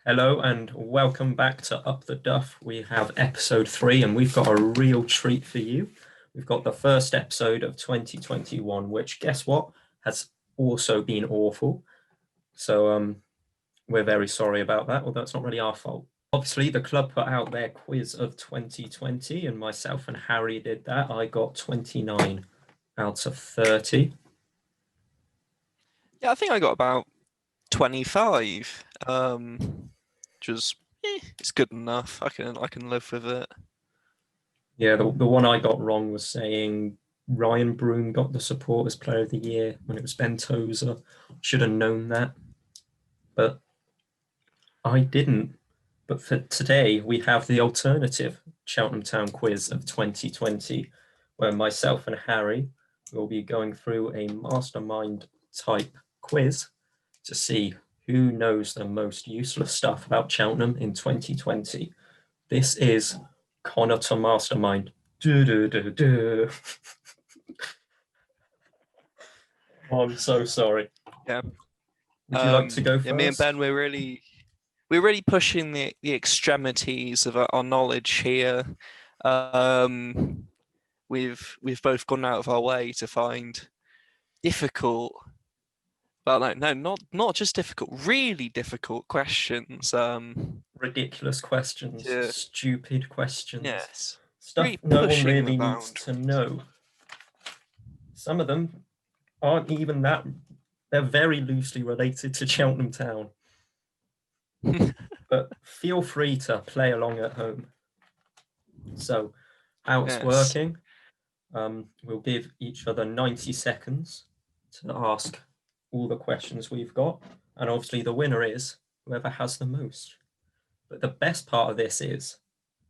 Hello and welcome back to Up The Duff. We have episode 3 and we've got a real treat for you. We've got the first episode of 2021, which guess what? Has also been awful. So we're very sorry about that, although it's not really our fault. Obviously, the club put out their quiz of 2020 and myself and Harry did that. I got 29 out of 30. Yeah, I think I got about 25, which was it's good enough. I can live with it. Yeah, the one I got wrong was saying Ryan Broom got the Supporters Player of the Year when it was Ben Tozer. Should have known that, but I didn't. But for today, we have the alternative Cheltenham Town quiz of 2020, where myself and Harry will be going through a mastermind type quiz to see who knows the most useless stuff about Cheltenham in 2020. This is Connor to Mastermind. Oh, I'm so sorry. Yeah. Would you like to go first? Yeah, me and Ben, we're really pushing the extremities of our knowledge here. We've both gone out of our way to find difficult, but no, not just difficult, really difficult questions. Ridiculous questions, Yeah. stupid questions. Yes. Stuff Really no one pushing really the needs to know. Some of them aren't even that, they're very loosely related to Cheltenham Town. But feel free to play along at home. So, how it's working, we'll give each other 90 seconds to ask all the questions we've got. And obviously the winner is whoever has the most. But the best part of this is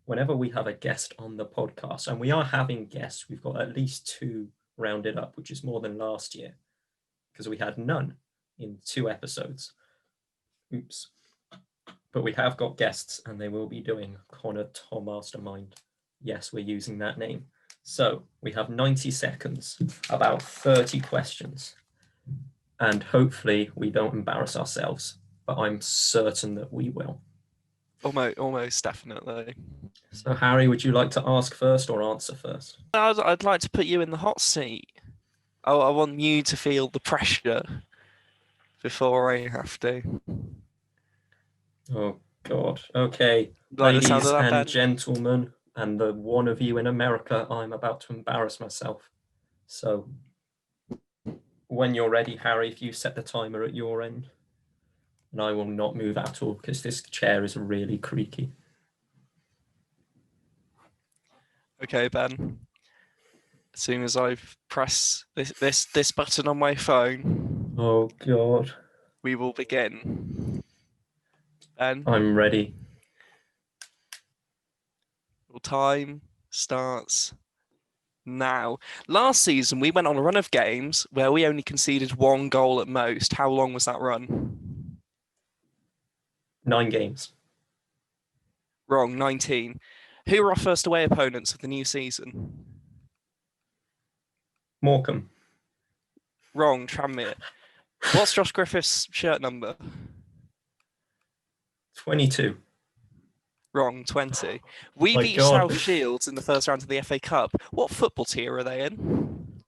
whenever we have a guest on the podcast, and we are having guests, we've got at least 2 rounded up, which is more than last year, because we had none in 2 episodes. Oops. But we have got guests, and they will be doing Connor Thomaster Mind. Yes, we're using that name. So we have 90 seconds, about 30 questions, and hopefully we don't embarrass ourselves, but I'm certain that we will. Almost definitely. So Harry, would you like to ask first or answer first? I'd like to put you in the hot seat. I want you to feel the pressure before I have to. Oh God. Okay, Like the sound ladies of that, and Ben? gentlemen, and the one of you in America, I'm about to embarrass myself. So when you're ready, Harry, if you set the timer at your end, and I will not move at all because this chair is really creaky. Okay, Ben. As soon as I press this button on my phone, Oh God. we will begin. Ben, I'm ready. your time starts now. Last season, we went on a run of games where we only conceded 1 goal at most. How long was that run? 9 games. Wrong, 19. Who were our first away opponents of the new season? Morecambe. Wrong, Tranmere. What's Josh Griffith's shirt number? 22. Wrong, 20. We beat God. South Shields in the first round of the FA Cup. What football tier are they in?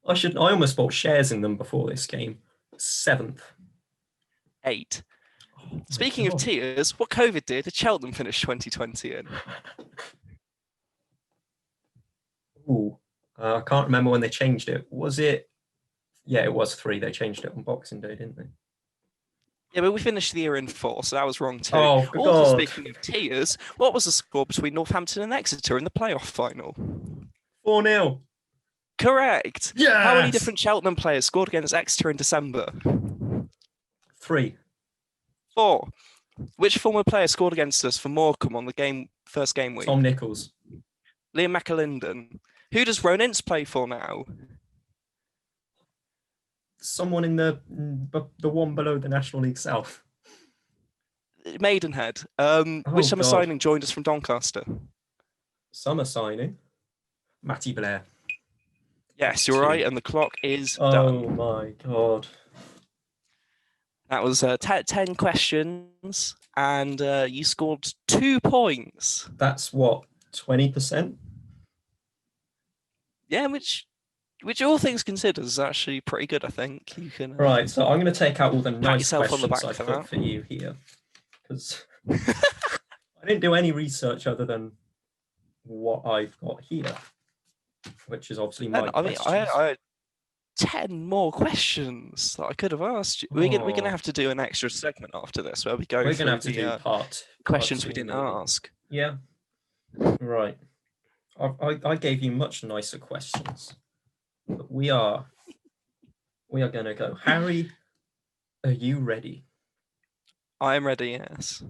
I almost bought shares in them before this game. 7th. 8. Speaking of tiers, what COVID tier did Cheltenham finish 2020 in? Ooh, I can't remember when they changed it. Was it? Yeah, it was 3. They changed it on Boxing Day, didn't they? Yeah, but we finished the year in 4, so that was wrong too. Oh, also, speaking of tiers, what was the score between Northampton and Exeter in the playoff final? 4-0. Correct. Yes! How many different Cheltenham players scored against Exeter in December? 3. 4. Which former player scored against us for Morecambe on the first game week? Tom Nichols. Liam McAlinden. Who does Ron Ince play for now? Someone in the one below the National League South. Maidenhead. Which summer signing joined us from Doncaster? Summer signing? Matty Blair. Yes, you're right, and the clock is done. done. Oh my God. That was 10 questions, and you scored 2 points. That's what, 20%? Yeah, which all things considered is actually pretty good, I think. You can Right, so I'm going to take out all the nice yourself on the questions back I for put that. for you here, because I didn't do any research other than what I've got here, which is obviously my questions. I had 10 more questions that I could have asked you. We're gonna have to do an extra segment after this where we go We're through going to have to the do part questions we two, didn't maybe. ask. Yeah. Right. I gave you much nicer questions, but we are going to go. Harry, are you ready? I am ready. Yes.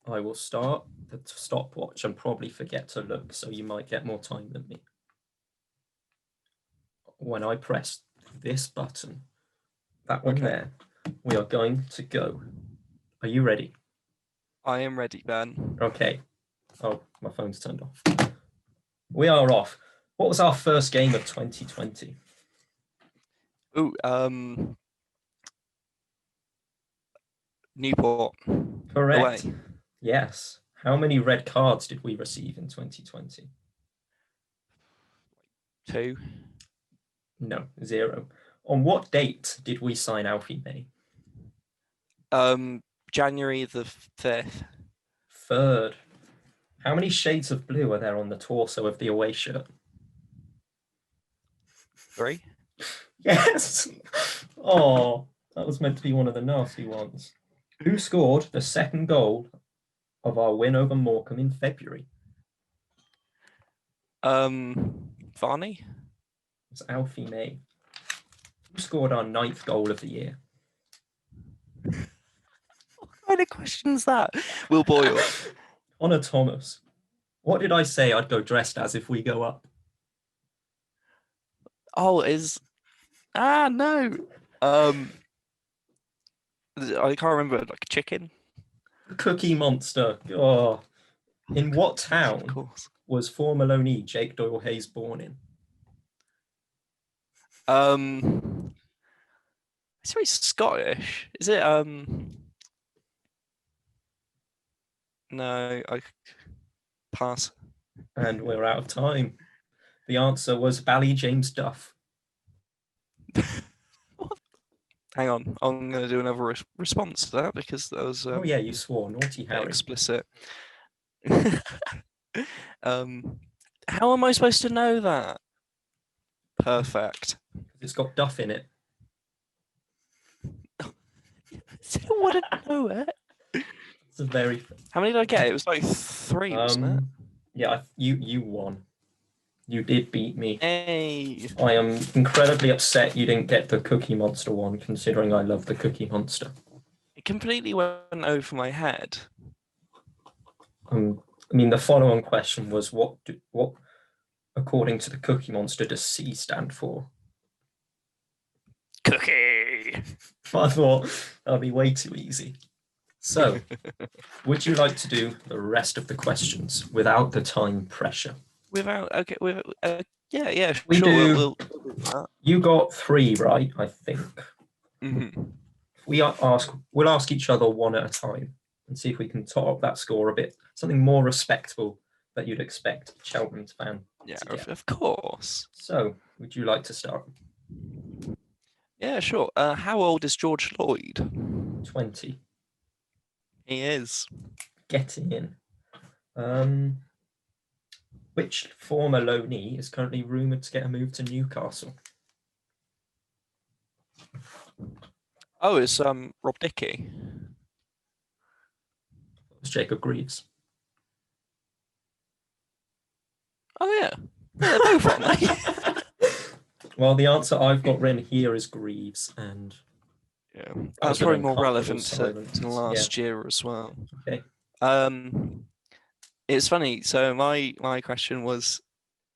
I will start the stopwatch and probably forget to look, so you might get more time than me. When I press this button, that one there, we are going to go. Are you ready? I am ready, Ben. Okay. Oh, my phone's turned off. We are off. What was our first game of 2020? Ooh, Newport. Correct. Away. Yes. How many red cards did we receive in 2020? 2. No, 0. On what date did we sign Alfie May? January the 5th. 3rd. How many shades of blue are there on the torso of the away shirt? 3. Yes. Oh, that was meant to be one of the nasty ones. Who scored the second goal of our win over Morecambe in February? Varney? It's Alfie May. Who scored our 9th goal of the year? What kind of question is that? Will Boyle. Connor Thomas. What did I say I'd go dressed as if we go up? Oh, no. I can't remember. Like a chicken. Cookie Monster. Oh. In what town Of course. was former loanee Jake Doyle Hayes born in? It's very Scottish. Is it? No, I pass. And we're out of time. The answer was Bally James Duff. Hang on, I'm going to do another response to that because that was. Oh yeah, you swore, naughty Harry. Explicit. How am I supposed to know that? Perfect. It's got Duff in it. I don't want to know it. It's a very. How many did I get? It was like 3, wasn't it? Yeah, you won. You did beat me. Hey. I am incredibly upset you didn't get the Cookie Monster one, considering I love the Cookie Monster. It completely went over my head. I mean, the follow-on question was what, according to the Cookie Monster, does C stand for? Cookie. I thought that'd be way too easy. So, would you like to do the rest of the questions without the time pressure? Yeah. We sure. do. We'll do that. You got 3 right, I think. Mm-hmm. We'll ask each other one at a time and see if we can top up that score a bit. Something more respectable that you'd expect a Cheltenham fan. Yeah, of course. So, would you like to start? Yeah, sure. How old is George Lloyd? 20. He is. Getting in. Which former loanee is currently rumoured to get a move to Newcastle? Oh, it's Rob Dickey. It's Jacob Greaves. Oh yeah, they're both on there. Well, the answer I've got written here is Greaves, and yeah, that's probably more relevant to last year year as well. Okay. It's funny. So my question was,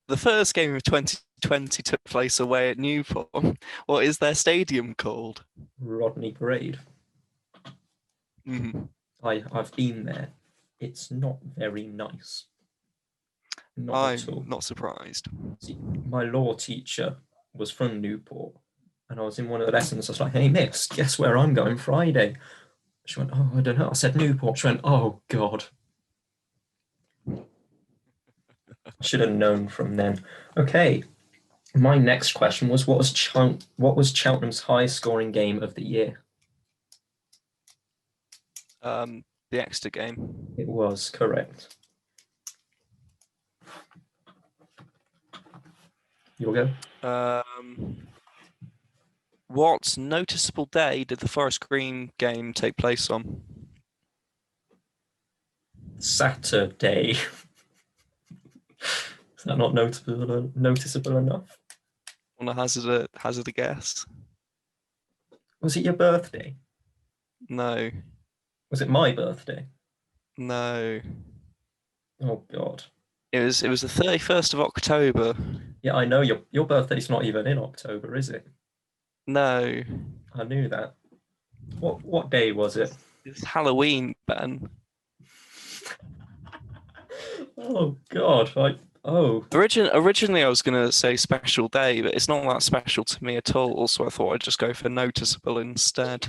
the first game of 2020 took place away at Newport. What is their stadium called? Rodney Parade. Mm-hmm. I've been there. It's not very nice. I'm not surprised. See, my law teacher was from Newport, And I was in one of the lessons. I was like, "Hey, miss, guess where I'm going Friday?" She went, "Oh, I don't know." I said, "Newport." She went, "Oh, God." I should have known from then. Okay. My next question was, what was Cheltenham's highest scoring game of the year? The Exeter game. It was correct. You'll go. What noticeable day did the Forest Green game take place on? Saturday. Is that not noticeable enough? Want to hazard a guess? Was it your birthday? No. Was it my birthday? No. Oh, God. It was the 31st of October. Yeah, I know your birthday's not even in October, is it? No. I knew that. What day was it? It's Halloween, Ben. Oh, God. Originally I was gonna say special day, but it's not that special to me at all, so I thought I'd just go for noticeable instead.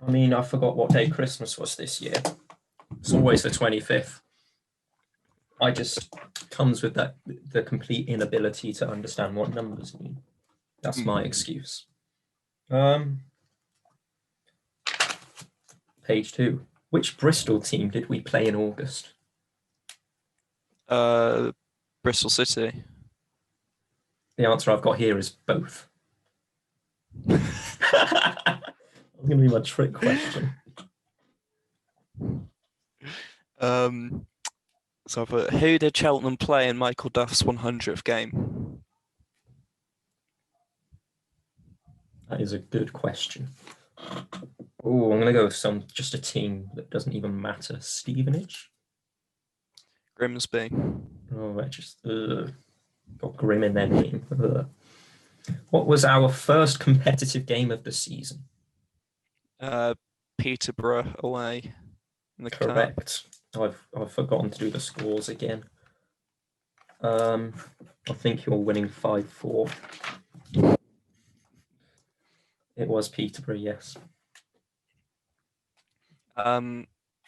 I mean, I forgot what day Christmas was this year. It's always the 25th. I just comes with the complete inability to understand what numbers mean. That's my excuse. Page 2. Which Bristol team did we play in August? Bristol City. The answer I've got here is both. That's going to be my trick question. So I put, who did Cheltenham play in Michael Duff's 100th game? That is a good question. Oh, I'm going to go with just a team that doesn't even matter. Stevenage? Grimsby. Oh, I just got Grim in their name. What was our first competitive game of the season? Peterborough away. In the Correct. Cup. I've forgotten to do the scores again. I think you're winning 5-4. It was Peterborough, yes.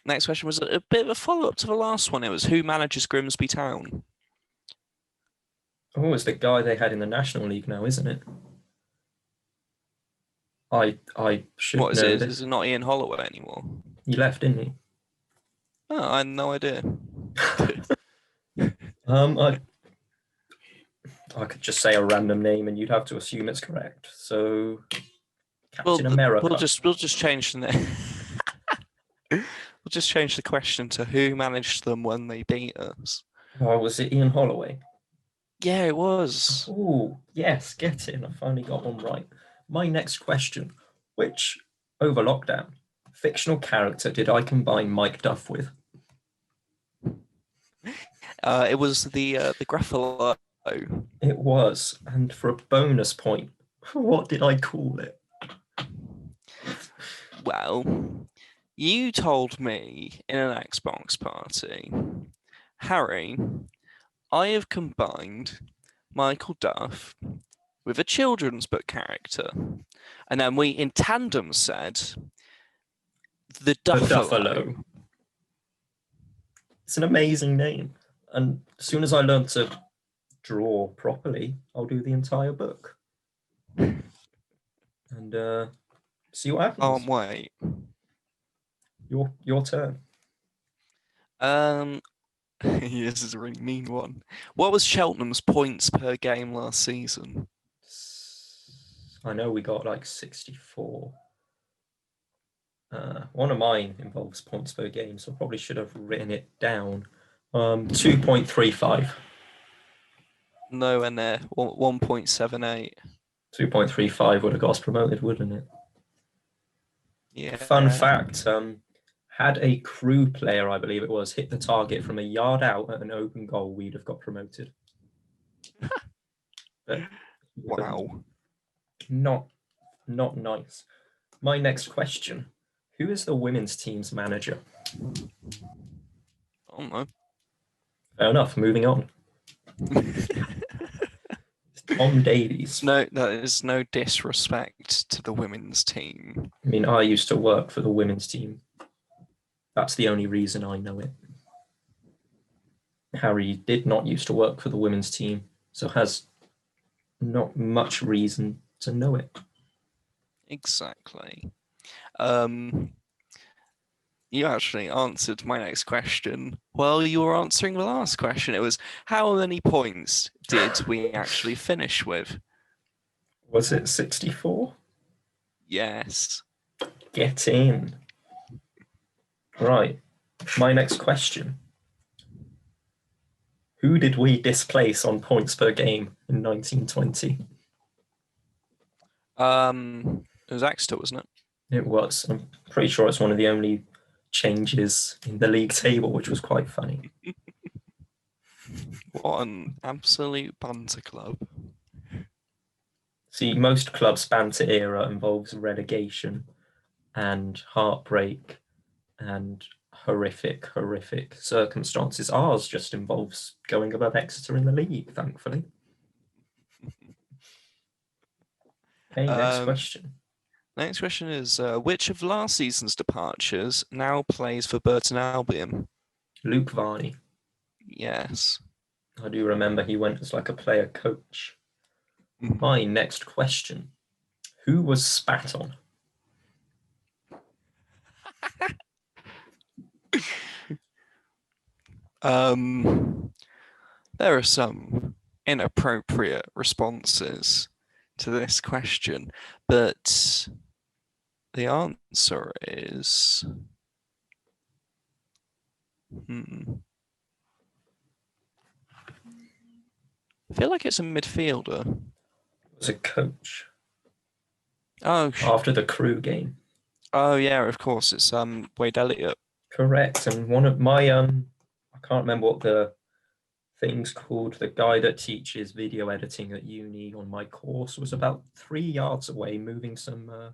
Next question was a bit of a follow-up to the last one. It was, who manages Grimsby Town? Oh, it's the guy they had in the National League now, isn't it? I should what is know it? this. Is it not Ian Holloway anymore? He left, didn't he? Oh, I had no idea. I could just say a random name and you'd have to assume it's correct. So, Captain America. We'll just change the name. We'll just change the question to who managed them when they beat us. Oh, was it Ian Holloway? Yeah, it was. Oh, yes, get in. I finally got one right. My next question, which, over lockdown, fictional character did I combine Mike Duff with? It was the Gruffalo. It was, and for a bonus point, what did I call it? Well, you told me in an Xbox party, Harry, I have combined Michael Duff with a children's book character. And then we in tandem said the Duffalo. It's an amazing name. And as soon as I learn to draw properly, I'll do the entire book. And see what happens. Wait. Your turn. This is a really mean one. What was Cheltenham's points per game last season? I know we got like 64. One of mine involves points per game, so I probably should have written it down. 2.35. Nowhere near. 1.78. 2.35 would have got us promoted, wouldn't it? Yeah. Fun fact, had a Crew player, I believe it was, hit the target from a yard out at an open goal, we'd have got promoted. But, wow. Not nice. My next question. Who is the women's team's manager? I don't know. Fair enough, moving on. Tom Davies. No, that is no disrespect to the women's team. I mean, I used to work for the women's team. That's the only reason I know it. Harry did not used to work for the women's team, so has not much reason to know it. Exactly. You actually answered my next question while you were answering the last question. It was, how many points did we actually finish with? Was it 64? Yes. Get in. Right. My next question. Who did we displace on points per game in 1920? It was Exeter, wasn't it? It was. I'm pretty sure it's one of the only changes in the league table, which was quite funny. What an absolute banter club. See, most clubs' banter era involves relegation and heartbreak and horrific circumstances. Ours just involves going above Exeter in the league, thankfully. Okay, next question. Next question is, which of last season's departures now plays for Burton Albion? Luke Varney. Yes. I do remember he went as like a player coach. My next question. Who was spat on? There are some inappropriate responses to this question, but the answer is I feel like it's a midfielder. It was a coach. Oh, after the Crew game. Oh yeah, of course. It's Wade Elliott. Correct. And one of my I can't remember what the thing's called. The guy that teaches video editing at uni on my course was about 3 yards away moving some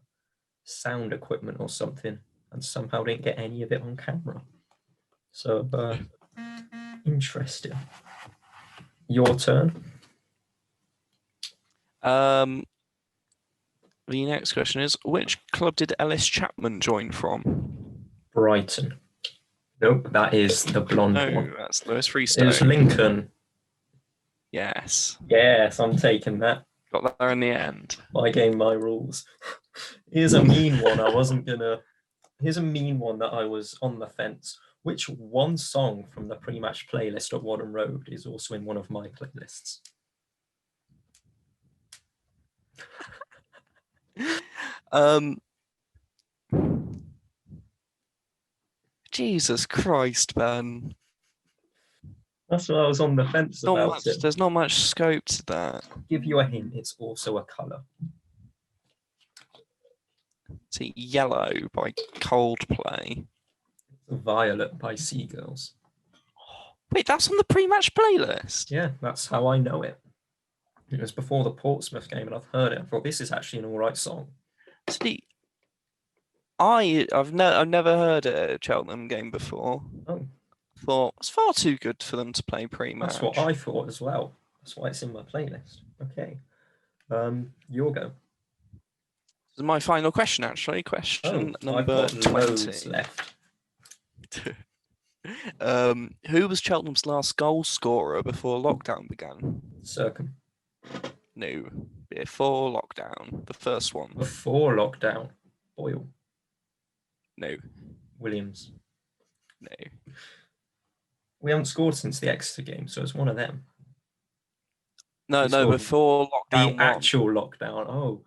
sound equipment or something, and somehow didn't get any of it on camera. So interesting. Your turn. The next question is, which club did Ellis Chapman join from? Brighton. Nope, that is the blonde one. No, that's Lewis Freestone. It's Lincoln. Yes. Yes, I'm taking that. Got there in the end. My game, my rules. Here's a mean one. Here's a mean one that I was on the fence. Which one song from the pre-match playlist at Wadham Road is also in one of my playlists? Jesus Christ, Ben. That's what I was on the fence about. There's not much scope to that. I'll give you a hint. It's also a colour. Is it Yellow by Coldplay? Violet by Seagulls. Wait, that's on the pre-match playlist? Yeah, that's how I know it. It was before the Portsmouth game, and I've heard it. I thought this is actually an all right song. See, I've never heard a Cheltenham game before. Oh. I thought it's far too good for them to play pre-match. That's what I thought as well. That's why it's in my playlist. Okay. Your go. This is my final question, actually. Question number 20. Left. Who was Cheltenham's last goal scorer before lockdown began? Circum. No, before lockdown. The first one. Before lockdown. Boyle. No. Williams. No. We haven't scored since the Exeter game, so it's one of them. No, before lockdown. The actual lockdown. Oh.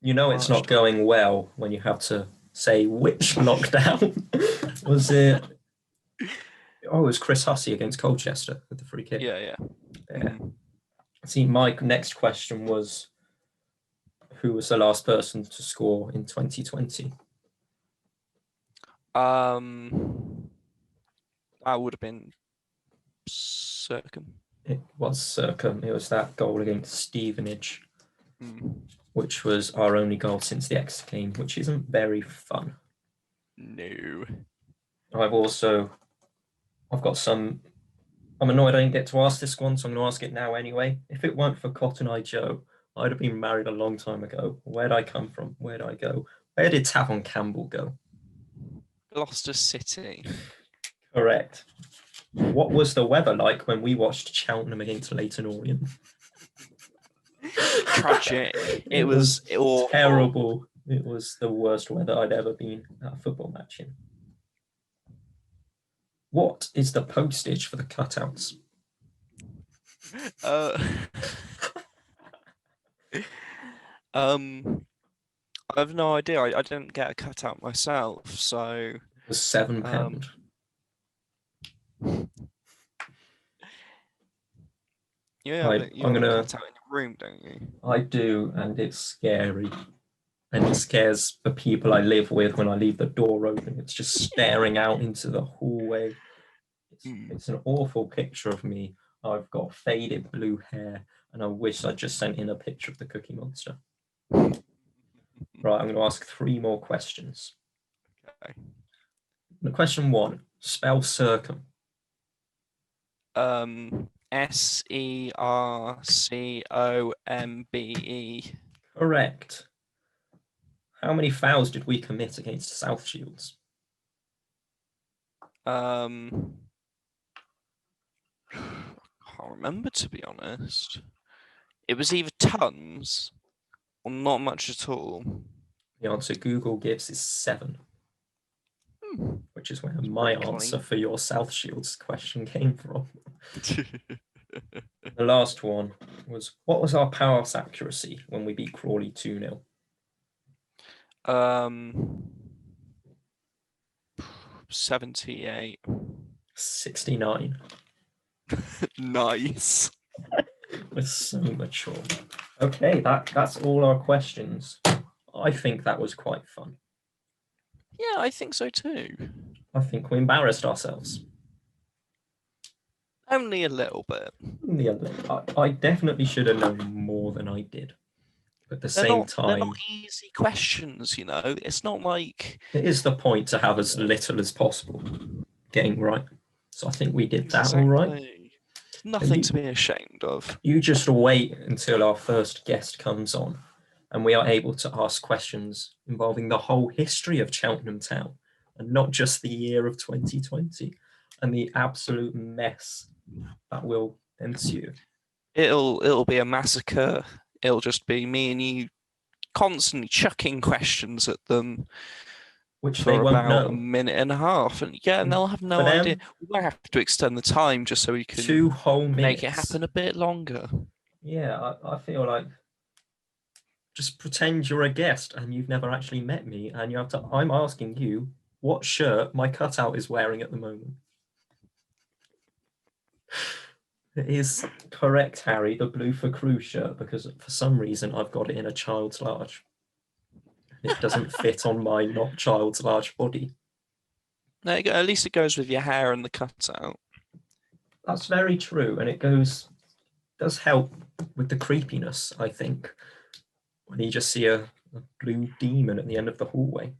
You know it's not going well when you have to say which lockdown. Was it? Oh, it was Chris Hussey against Colchester with the free kick. Yeah. See, my next question was, who was the last person to score in 2020? That would have been Circum. It was Circum. It was that goal against Stevenage, which was our only goal since the Exeter game, which isn't very fun. No. I've got some I'm annoyed I didn't get to ask this one, so I'm going to ask it now anyway. If it weren't for Cotton Eye Joe, I'd have been married a long time ago. Where'd I come from? Where'd I go? Where did Tavon Campbell go? Gloucester City. Correct. What was the weather like when we watched Cheltenham against Leyton Orient? Tragic. It was terrible. It was the worst weather I'd ever been at a football match in. What is the postage for the cutouts? I have no idea. I didn't get a cutout myself, so it was £7. You have a cutout in your room, don't you? I do, and it's scary. And it scares the people I live with when I leave the door open. It's just staring out into the hallway. It's an awful picture of me. I've got faded blue hair, and I wish I'd just sent in a picture of the Cookie Monster. Right, I'm going to ask 3 more questions. Okay. Question 1, spell circum. Sercombe. Correct. How many fouls did we commit against South Shields? I can't remember, to be honest. It was either tons or not much at all. The answer Google gives is 7. Which is where my answer for your South Shields question came from. The last one was, what was our pass accuracy when we beat Crawley 2-0? 78. 69. Nice. We're so mature. Okay, that's all our questions. I think that was quite fun. Yeah, I think so too. I think we embarrassed ourselves. Only a little bit. Only a little. I definitely should have known more than I did. But at the same time, they're not easy questions, you know. It's not like it is the point to have as little as possible getting right. So I think we did that all right. Nothing to be ashamed of. You just wait until our first guest comes on and we are able to ask questions involving the whole history of Cheltenham Town and not just the year of 2020 and the absolute mess that will ensue. It'll be a massacre. It'll just be me and you constantly chucking questions at them, which for they won't about know. a minute and a half, and they'll have no idea. We might have to extend the time just so we can 2 whole minutes. Make it happen a bit longer. Yeah, I feel like just pretend you're a guest and you've never actually met me, and you have to. I'm asking you what shirt my cutout is wearing at the moment. It is correct, Harry, the blue for crew shirt, because for some reason I've got it in a child's large. It doesn't fit on my not child's large body. No, at least it goes with your hair and the cutout. That's very true, and it does help with the creepiness, I think, when you just see a blue demon at the end of the hallway.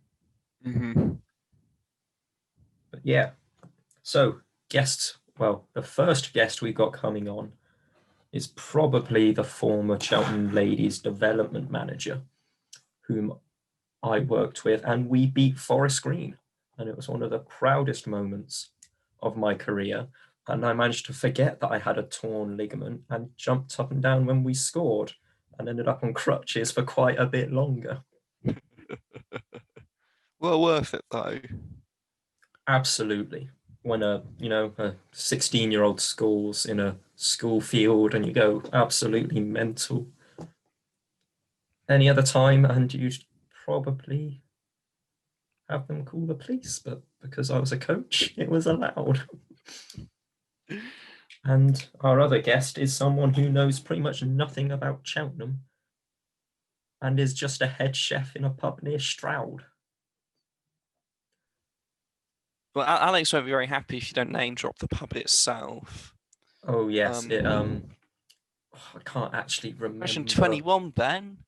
Mm-hmm. But yeah, so guests. Well, the first guest we got coming on is probably the former Cheltenham Ladies development manager, whom I worked with, and we beat Forest Green. And it was one of the proudest moments of my career. And I managed to forget that I had a torn ligament and jumped up and down when we scored and ended up on crutches for quite a bit longer. Well worth it, though. Absolutely. When a 16-year-old scores in a school field and you go absolutely mental. Any other time and you probably have them call the police, but because I was a coach, it was allowed. And our other guest is someone who knows pretty much nothing about Cheltenham and is just a head chef in a pub near Stroud. Well, Alex won't be very happy if you don't name drop the pub itself. Oh yes, I can't actually remember. Question 21, Ben.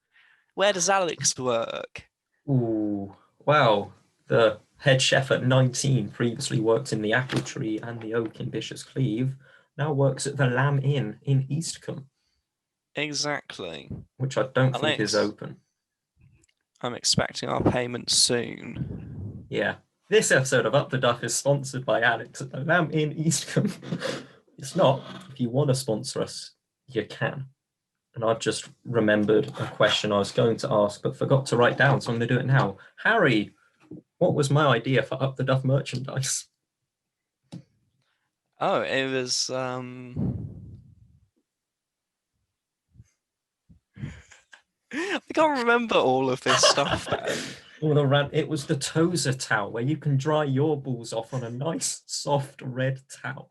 Where does Alex work? Ooh, well, the head chef at 19 previously worked in the Apple Tree and the Oak in Bishop's Cleeve, now works at the Lamb Inn in Eastcombe. Exactly. Which I don't think is open. I'm expecting our payment soon. Yeah. This episode of Up The Duff is sponsored by Alex at the Lamb Inn Eastcombe. It's not. If you want to sponsor us, you can. And I've just remembered a question I was going to ask, but forgot to write down, so I'm going to do it now. Harry, what was my idea for Up The Duff merchandise? Oh, it was I can't remember all of this stuff, Ben. It was the Tozer towel, where you can dry your balls off on a nice, soft red towel.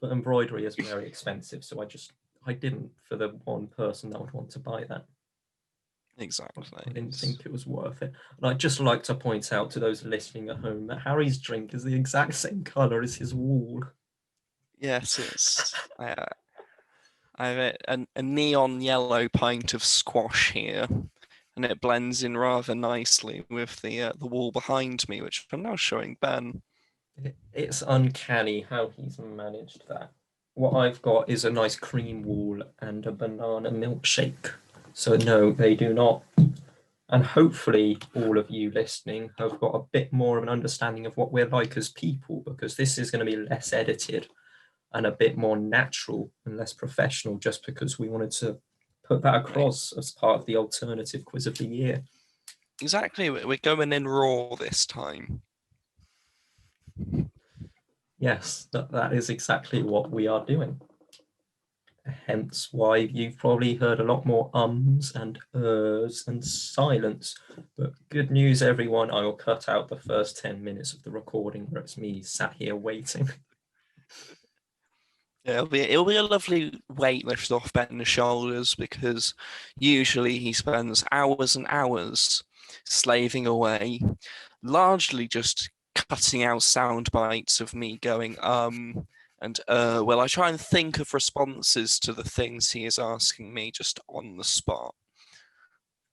But embroidery is very expensive, so I didn't for the one person that would want to buy that. Exactly. I didn't think it was worth it. And I'd just like to point out to those listening at home that Harry's drink is the exact same colour as his wall. Yes, it's I have a neon yellow pint of squash here, and it blends in rather nicely with the wall behind me, which I'm now showing Ben. It's uncanny how he's managed that. What I've got is a nice cream wall and a banana milkshake. So no, they do not. And hopefully all of you listening have got a bit more of an understanding of what we're like as people, because this is going to be less edited and a bit more natural and less professional, just because we wanted to put that across as part of the alternative quiz of the year. Exactly, we're going in raw this time. Yes, that is exactly what we are doing. Hence why you've probably heard a lot more ums and ers and silence. But good news, everyone, I will cut out the first 10 minutes of the recording where it's me sat here waiting. Yeah, it'll be a lovely weight lifted off Ben's shoulders, because usually he spends hours and hours slaving away, largely just cutting out sound bites of me going and well, I try and think of responses to the things he is asking me just on the spot.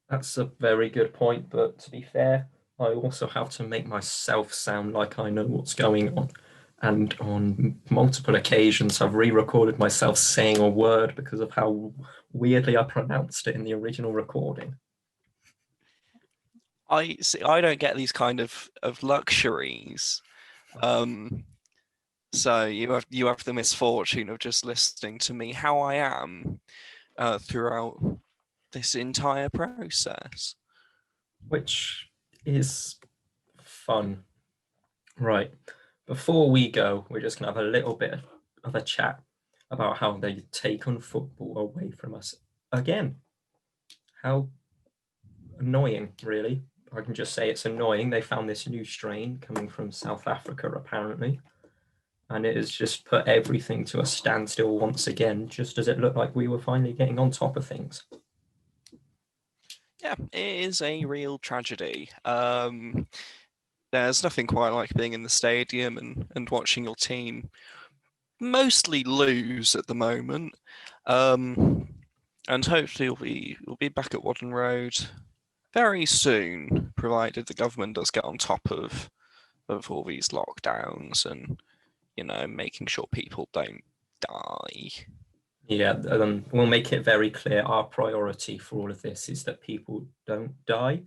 That's a very good point, but to be fair, I also have to make myself sound like I know what's going on. And on multiple occasions, I've re-recorded myself saying a word because of how weirdly I pronounced it in the original recording. I don't get these kind of luxuries. So you have the misfortune of just listening to me how I am throughout this entire process, which is fun. Right. Before we go, we're just going to have a little bit of a chat about how they take on football away from us again. How annoying, really. I can just say it's annoying. They found this new strain coming from South Africa, apparently, and it has just put everything to a standstill once again, just as it looked like we were finally getting on top of things. Yeah, it is a real tragedy. There's nothing quite like being in the stadium and watching your team mostly lose at the moment. And hopefully we'll be back at Wadden Road very soon, provided the government does get on top of all these lockdowns and, you know, making sure people don't die. Yeah, we'll make it very clear our priority for all of this is that people don't die,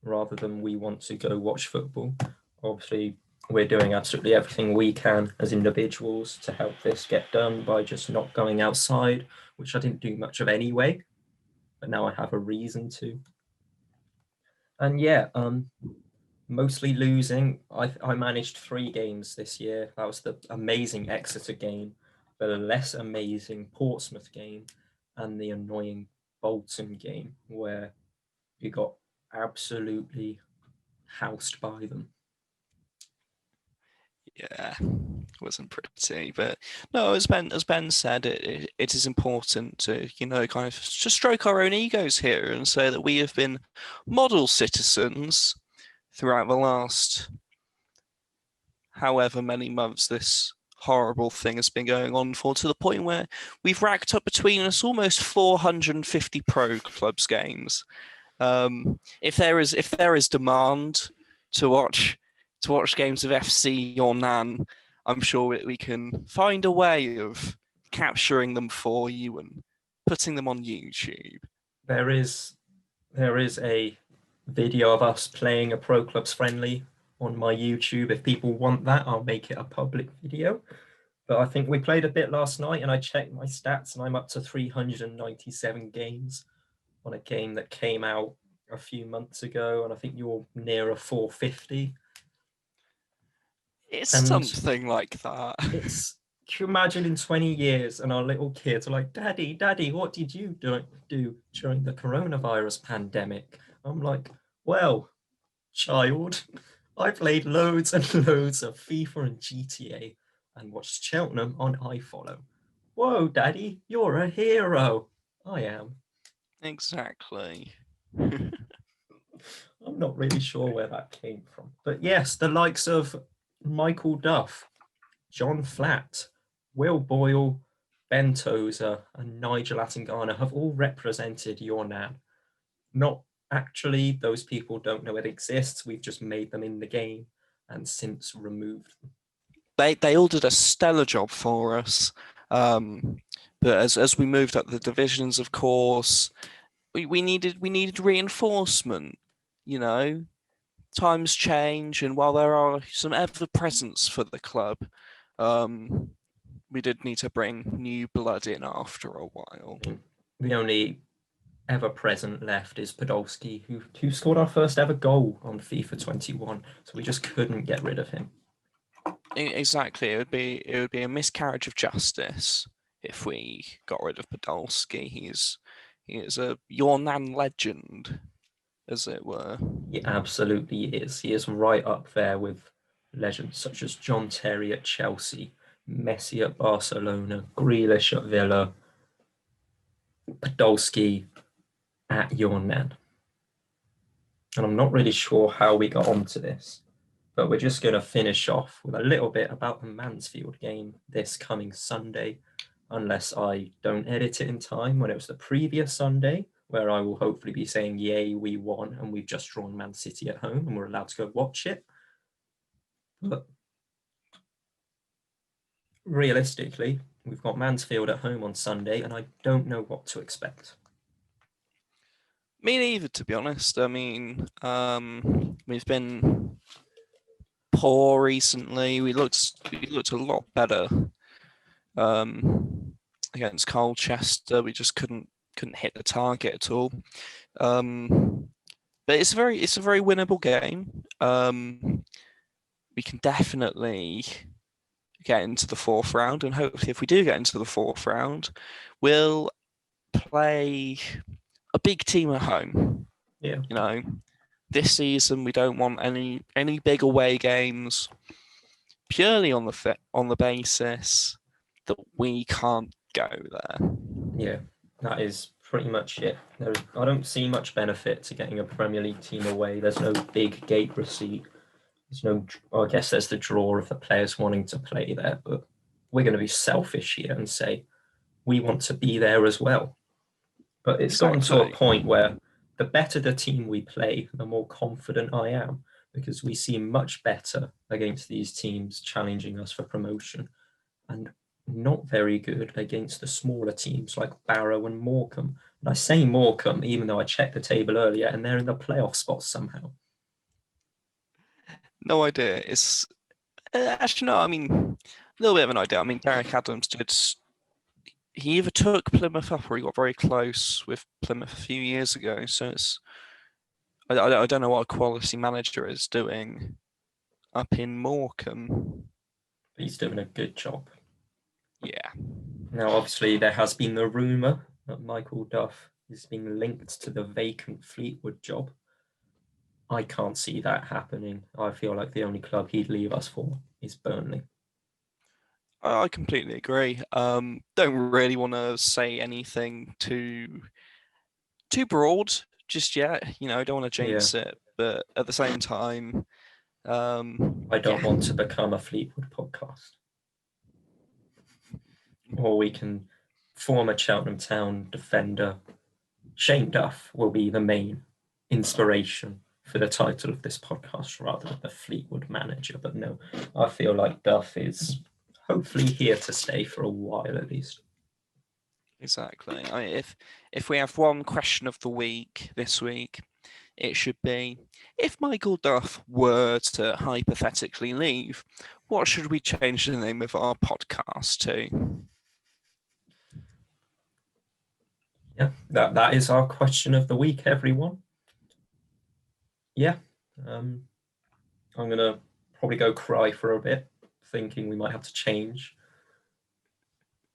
rather than we want to go watch football. Obviously, we're doing absolutely everything we can as individuals to help this get done by just not going outside, which I didn't do much of anyway, but now I have a reason to. And yeah, mostly losing. I managed 3 games this year. That was the amazing Exeter game, the less amazing Portsmouth game, and the annoying Bolton game, where we got absolutely housed by them. Yeah, wasn't pretty, but no, as Ben said, it is important to, you know, kind of to stroke our own egos here and say that we have been model citizens throughout the last however many months this horrible thing has been going on for, to the point where we've racked up between us almost 450 pro clubs games. If there is demand to watch games of FC or NAN, I'm sure we can find a way of capturing them for you and putting them on YouTube. There is a video of us playing a Pro Clubs friendly on my YouTube. If people want that, I'll make it a public video. But I think we played a bit last night, and I checked my stats, and I'm up to 397 games on a game that came out a few months ago, and I think you're near a 450. It's And something like that. Can you imagine in 20 years and our little kids are like, Daddy, what did you do during the coronavirus pandemic? I'm like, well, child, I played loads and loads of FIFA and GTA and watched Cheltenham on iFollow. Whoa, Daddy, you're a hero. I am. Exactly. I'm not really sure where that came from. But yes, the likes of Michael Duff, John Flatt, Will Boyle, Ben Tozer, and Nigel Attingana have all represented your Nan. Not actually, those people don't know it exists. We've just made them in the game and since removed them. They all did a stellar job for us. But as we moved up the divisions, of course, we needed reinforcement. You know, times change, and while there are some ever presence for the club, we did need to bring new blood in after a while. The only ever present left is Podolski, who scored our first ever goal on FIFA 21. So we just couldn't get rid of him. Exactly, it would be a miscarriage of justice if we got rid of Podolski. He is a your Nan legend, as it were. He absolutely is. He is right up there with legends such as John Terry at Chelsea, Messi at Barcelona, Grealish at Villa, Podolski at your Nan. And I'm not really sure how we got onto this, but we're just going to finish off with a little bit about the Mansfield game this coming Sunday, unless I don't edit it in time when it was the previous Sunday, where I will hopefully be saying, yay, we won, and we've just drawn Man City at home, and we're allowed to go watch it. But realistically, we've got Mansfield at home on Sunday, and I don't know what to expect. Me neither, to be honest. I mean, we've been poor recently. We looked a lot better against Colchester. We just couldn't hit the target at all. But it's a very winnable game. We can definitely get into the fourth round, and hopefully, if we do get into the fourth round, we'll play a big team at home. Yeah. You know, this season we don't want any big away games, purely on the basis that we can't go there. Yeah, that is pretty much it. I don't see much benefit to getting a Premier League team away. There's no big gate receipt. I guess there's the draw of the players wanting to play there, but we're going to be selfish here and say we want to be there as well. But it's gotten to a point where the better the team we play, the more confident I am, because we seem much better against these teams challenging us for promotion, and not very good against the smaller teams like Barrow and Morecambe. And I say Morecambe, even though I checked the table earlier, and they're in the playoff spots somehow. No idea. It's actually no. I mean, a little bit of an idea. I mean, Derek Adams did. He either took Plymouth up or he got very close with Plymouth a few years ago. So it's. I don't know what a quality manager is doing up in Morecambe. He's doing a good job. Yeah. Now, obviously, there has been the rumour that Michael Duff is being linked to the vacant Fleetwood job. I can't see that happening. I feel like the only club he'd leave us for is Burnley. I completely agree. Don't really want to say anything too broad just yet. You know, I don't want to jinx it, but at the same time, I don't want to become a Fleetwood podcast. Or we can form a Cheltenham Town defender. Shane Duff will be the main inspiration for the title of this podcast rather than the Fleetwood manager. But no, I feel like Duff is hopefully here to stay for a while at least. Exactly. I mean, if we have one question of the week this week, it should be, if Michael Duff were to hypothetically leave, what should we change the name of our podcast to? Yeah, that is our question of the week, everyone. Yeah, I'm gonna probably go cry for a bit, thinking we might have to change.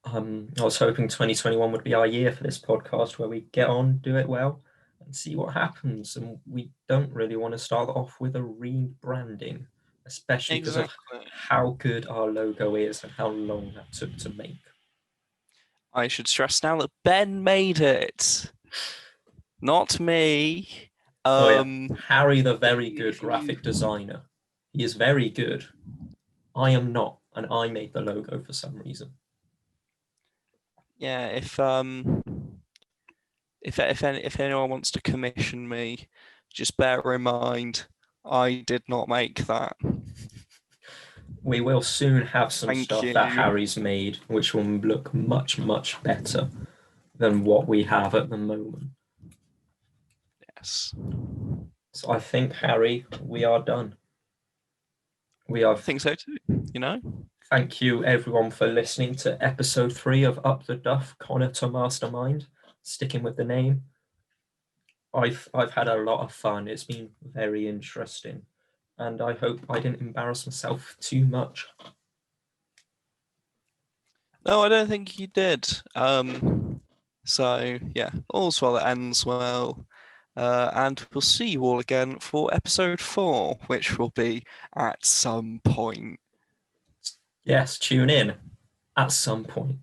I was hoping 2021 would be our year for this podcast, where we get on, do it well, and see what happens. And we don't really want to start off with a rebranding, especially because of how good our logo is and how long that took to make. I should stress now that Ben made it, not me. Harry, the very good graphic designer. He is very good. I am not, and I made the logo for some reason. Yeah, if anyone wants to commission me, just bear in mind I did not make that. We will soon have some stuff that Harry's made, which will look much, much better than what we have at the moment. Yes. So I think, Harry, we are done. I think so too, you know? Thank you, everyone, for listening to episode 3 of Up The Duff, Connor to Mastermind. Sticking with the name. I've had a lot of fun. It's been very interesting. And I hope I didn't embarrass myself too much. No, I don't think you did. So, yeah, all's well that ends well. And we'll see you all again for episode 4, which will be at some point. Yes, tune in at some point.